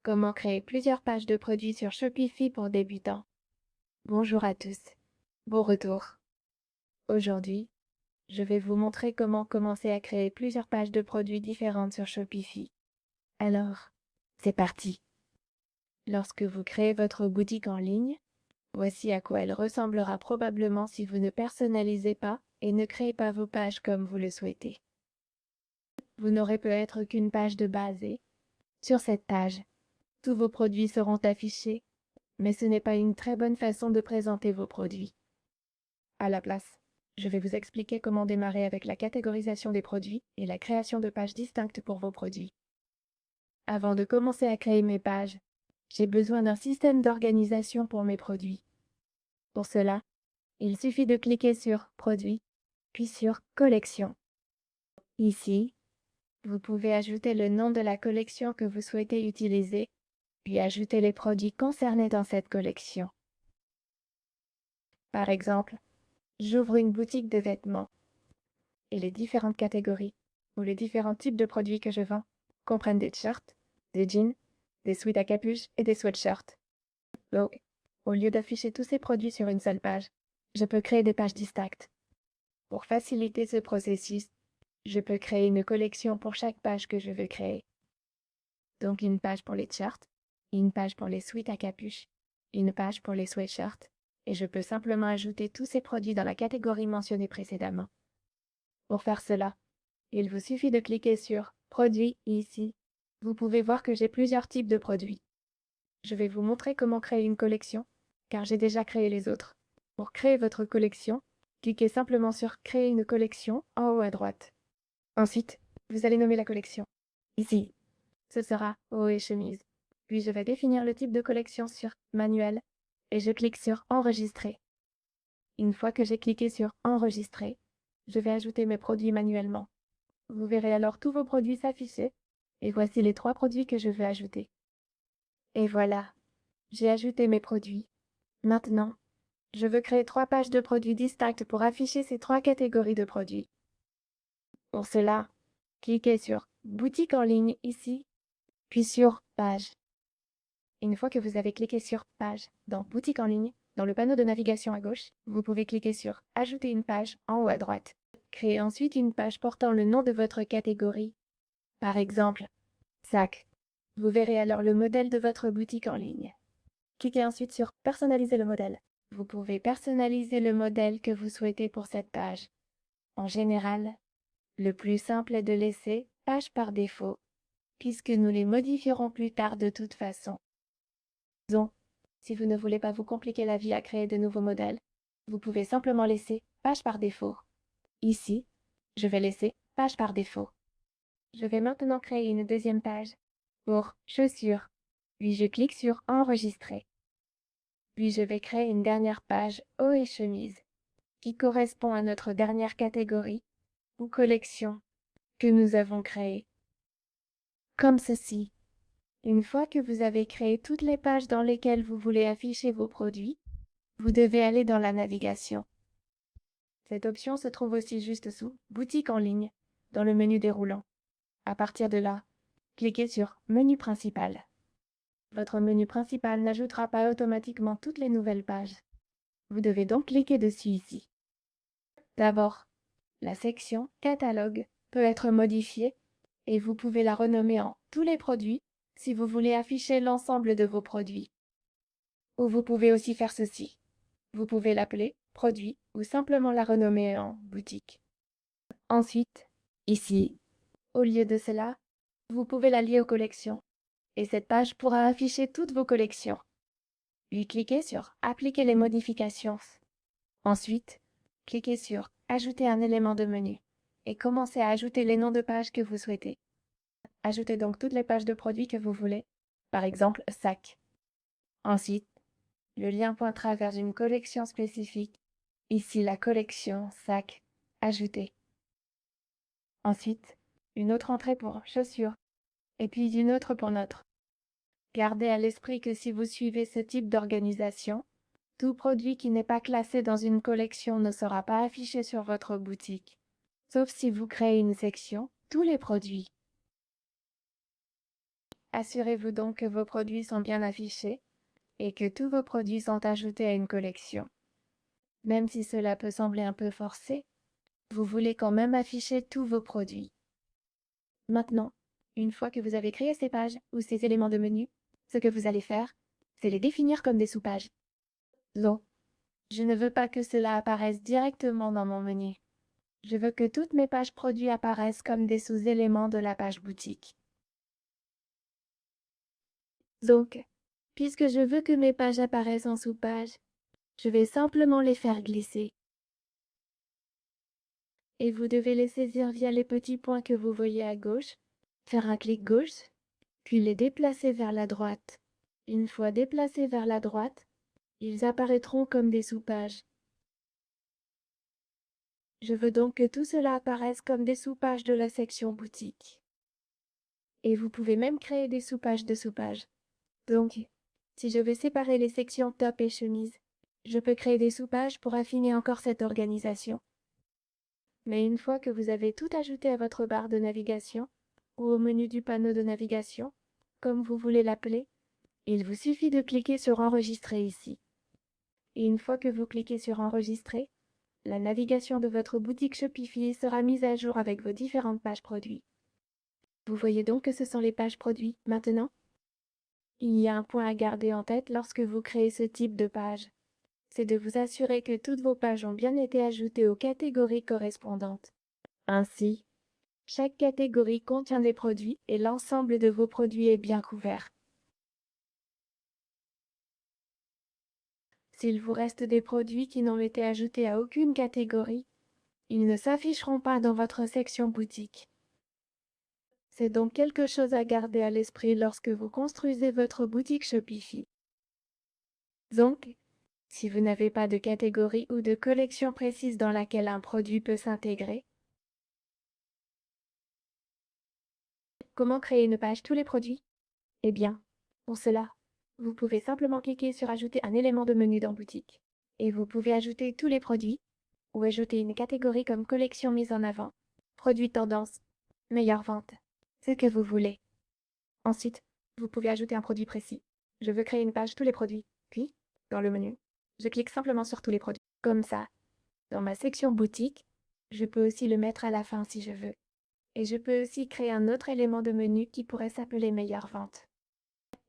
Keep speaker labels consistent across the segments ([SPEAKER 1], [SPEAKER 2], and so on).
[SPEAKER 1] Comment créer plusieurs pages de produits sur Shopify pour débutants? Bonjour à tous. Bon retour. Aujourd'hui, je vais vous montrer comment commencer à créer plusieurs pages de produits différentes sur Shopify. Alors, c'est parti. Lorsque vous créez votre boutique en ligne, voici à quoi elle ressemblera probablement si vous ne personnalisez pas et ne créez pas vos pages comme vous le souhaitez. Vous n'aurez peut-être qu'une page de base et, sur cette page, tous vos produits seront affichés, mais ce n'est pas une très bonne façon de présenter vos produits. À la place, je vais vous expliquer comment démarrer avec la catégorisation des produits et la création de pages distinctes pour vos produits. Avant de commencer à créer mes pages, j'ai besoin d'un système d'organisation pour mes produits. Pour cela, il suffit de cliquer sur Produits, puis sur Collection. Ici, vous pouvez ajouter le nom de la collection que vous souhaitez utiliser, puis ajouter les produits concernés dans cette collection. Par exemple, j'ouvre une boutique de vêtements et les différentes catégories ou les différents types de produits que je vends comprennent des t-shirts, des jeans, des sweats à capuche et des sweatshirts. Donc, au lieu d'afficher tous ces produits sur une seule page, je peux créer des pages distinctes. Pour faciliter ce processus, je peux créer une collection pour chaque page que je veux créer. Donc une page pour les t-shirts, une page pour les sweats à capuche, une page pour les sweatshirts, et je peux simplement ajouter tous ces produits dans la catégorie mentionnée précédemment. Pour faire cela, il vous suffit de cliquer sur Produits ici. Vous pouvez voir que j'ai plusieurs types de produits. Je vais vous montrer comment créer une collection, car j'ai déjà créé les autres. Pour créer votre collection, cliquez simplement sur Créer une collection en haut à droite. Ensuite, vous allez nommer la collection. Ici, ce sera haut et chemise. Puis je vais définir le type de collection sur Manuel et je clique sur Enregistrer. Une fois que j'ai cliqué sur Enregistrer, je vais ajouter mes produits manuellement. Vous verrez alors tous vos produits s'afficher et voici les 3 produits que je veux ajouter. Et voilà, j'ai ajouté mes produits. Maintenant, je veux créer 3 pages de produits distinctes pour afficher ces 3 catégories de produits. Pour cela, cliquez sur Boutique en ligne ici, puis sur Page. Une fois que vous avez cliqué sur Page dans Boutique en ligne, dans le panneau de navigation à gauche, vous pouvez cliquer sur Ajouter une page en haut à droite. Créez ensuite une page portant le nom de votre catégorie. Par exemple, sac. Vous verrez alors le modèle de votre boutique en ligne. Cliquez ensuite sur Personnaliser le modèle. Vous pouvez personnaliser le modèle que vous souhaitez pour cette page. En général, le plus simple est de laisser page par défaut, puisque nous les modifierons plus tard de toute façon. Donc, si vous ne voulez pas vous compliquer la vie à créer de nouveaux modèles, vous pouvez simplement laisser page par défaut. Ici, je vais laisser page par défaut. Je vais maintenant créer une deuxième page pour chaussures, puis je clique sur Enregistrer. Puis je vais créer une dernière page haut et chemise, qui correspond à notre dernière catégorie ou collection que nous avons créée. Comme ceci. Une fois que vous avez créé toutes les pages dans lesquelles vous voulez afficher vos produits, vous devez aller dans la navigation. Cette option se trouve aussi juste sous Boutique en ligne, dans le menu déroulant. À partir de là, cliquez sur Menu principal. Votre menu principal n'ajoutera pas automatiquement toutes les nouvelles pages. Vous devez donc cliquer dessus ici. D'abord, la section Catalogue peut être modifiée et vous pouvez la renommer en Tous les produits si vous voulez afficher l'ensemble de vos produits. Ou vous pouvez aussi faire ceci. Vous pouvez l'appeler Produit ou simplement la renommer en Boutique. Ensuite, ici, au lieu de cela, vous pouvez la lier aux collections et cette page pourra afficher toutes vos collections. Puis cliquez sur Appliquer les modifications. Ensuite, cliquez sur Ajouter un élément de menu et commencez à ajouter les noms de pages que vous souhaitez. Ajoutez donc toutes les pages de produits que vous voulez, par exemple sac. Ensuite, le lien pointera vers une collection spécifique, ici la collection sac Ajouter. Ensuite, une autre entrée pour chaussures et puis une autre pour notre. Gardez à l'esprit que si vous suivez ce type d'organisation, tout produit qui n'est pas classé dans une collection ne sera pas affiché sur votre boutique, sauf si vous créez une section Tous les produits. Assurez-vous donc que vos produits sont bien affichés et que tous vos produits sont ajoutés à une collection. Même si cela peut sembler un peu forcé, vous voulez quand même afficher tous vos produits. Maintenant, une fois que vous avez créé ces pages ou ces éléments de menu, ce que vous allez faire, c'est les définir comme des sous-pages. Donc, je ne veux pas que cela apparaisse directement dans mon menu. Je veux que toutes mes pages produits apparaissent comme des sous-éléments de la page boutique. Donc, puisque je veux que mes pages apparaissent en sous-pages, je vais simplement les faire glisser. Et vous devez les saisir via les petits points que vous voyez à gauche, faire un clic gauche, puis les déplacer vers la droite. Une fois déplacés vers la droite, ils apparaîtront comme des sous-pages. Je veux donc que tout cela apparaisse comme des sous-pages de la section boutique. Et vous pouvez même créer des sous-pages de sous-pages. Donc, si je veux séparer les sections top et chemise, je peux créer des sous-pages pour affiner encore cette organisation. Mais une fois que vous avez tout ajouté à votre barre de navigation, ou au menu du panneau de navigation, comme vous voulez l'appeler, il vous suffit de cliquer sur Enregistrer ici. Et une fois que vous cliquez sur Enregistrer, la navigation de votre boutique Shopify sera mise à jour avec vos différentes pages produits. Vous voyez donc que ce sont les pages produits maintenant? Il y a un point à garder en tête lorsque vous créez ce type de page. C'est de vous assurer que toutes vos pages ont bien été ajoutées aux catégories correspondantes. Ainsi, chaque catégorie contient des produits et l'ensemble de vos produits est bien couvert. S'il vous reste des produits qui n'ont été ajoutés à aucune catégorie, ils ne s'afficheront pas dans votre section boutique. C'est donc quelque chose à garder à l'esprit lorsque vous construisez votre boutique Shopify. Donc, si vous n'avez pas de catégorie ou de collection précise dans laquelle un produit peut s'intégrer, comment créer une page tous les produits? Eh bien, pour cela, vous pouvez simplement cliquer sur Ajouter un élément de menu dans Boutique. Et vous pouvez ajouter tous les produits, ou ajouter une catégorie comme collection mise en avant, produit tendance, meilleure vente, ce que vous voulez. Ensuite, vous pouvez ajouter un produit précis. Je veux créer une page tous les produits. Puis, dans le menu, je clique simplement sur tous les produits. Comme ça, dans ma section boutique, je peux aussi le mettre à la fin si je veux. Et je peux aussi créer un autre élément de menu qui pourrait s'appeler meilleure vente.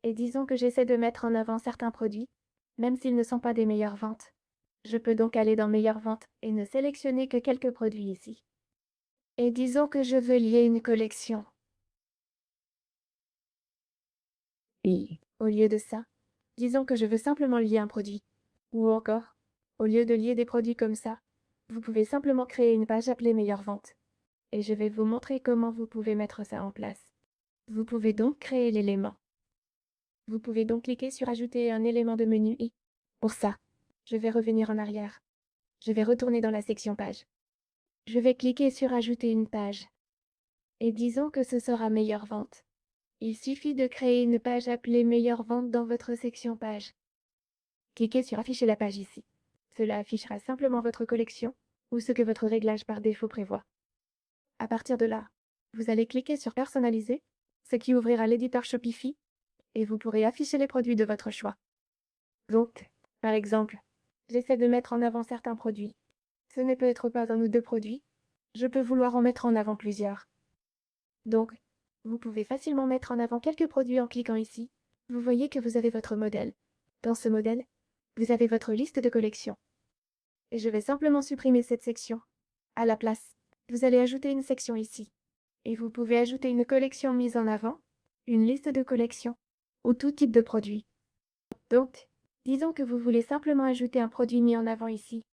[SPEAKER 1] Et disons que j'essaie de mettre en avant certains produits, même s'ils ne sont pas des meilleures ventes. Je peux donc aller dans meilleures ventes et ne sélectionner que quelques produits ici. Et disons que je veux lier une collection. Et au lieu de ça, disons que je veux simplement lier un produit. Ou encore, au lieu de lier des produits comme ça, vous pouvez simplement créer une page appelée meilleure vente. Et je vais vous montrer comment vous pouvez mettre ça en place. Vous pouvez donc créer l'élément. Vous pouvez donc cliquer sur Ajouter un élément de menu et, pour ça, je vais revenir en arrière. Je vais retourner dans la section page. Je vais cliquer sur Ajouter une page. Et disons que ce sera meilleure vente. Il suffit de créer une page appelée meilleure vente dans votre section page. Cliquez sur Afficher la page ici. Cela affichera simplement votre collection ou ce que votre réglage par défaut prévoit. À partir de là, vous allez cliquer sur Personnaliser, ce qui ouvrira l'éditeur Shopify, et vous pourrez afficher les produits de votre choix. Donc, par exemple, j'essaie de mettre en avant certains produits. Ce ne peut être pas un ou deux produits. Je peux vouloir en mettre en avant plusieurs. Donc, vous pouvez facilement mettre en avant quelques produits en cliquant ici. Vous voyez que vous avez votre modèle. Dans ce modèle, vous avez votre liste de collections. Et je vais simplement supprimer cette section. À la place, vous allez ajouter une section ici. Et vous pouvez ajouter une collection mise en avant, une liste de collections, ou tout type de produit. Donc, disons que vous voulez simplement ajouter un produit mis en avant ici.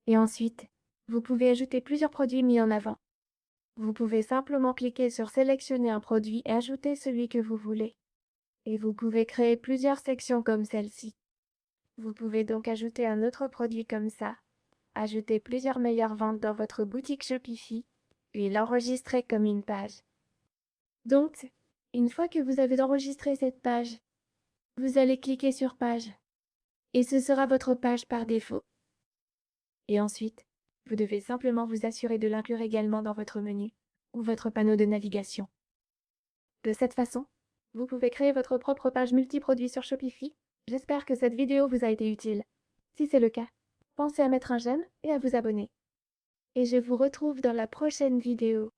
[SPEAKER 1] Et ensuite, vous pouvez ajouter plusieurs produits mis en avant. Vous pouvez simplement cliquer sur Sélectionner un produit et ajouter celui que vous voulez. Et vous pouvez créer plusieurs sections comme celle-ci. Vous pouvez donc ajouter un autre produit comme ça, ajouter plusieurs meilleures ventes dans votre boutique Shopify, puis l'enregistrer comme une page. Donc, une fois que vous avez enregistré cette page, vous allez cliquer sur Page. Et ce sera votre page par défaut. Et ensuite, vous devez simplement vous assurer de l'inclure également dans votre menu ou votre panneau de navigation. De cette façon, Vous pouvez créer votre propre page multiproduit sur Shopify. J'espère que cette vidéo vous a été utile. Si c'est le cas, pensez à mettre un j'aime et à vous abonner. Et je vous retrouve dans la prochaine vidéo.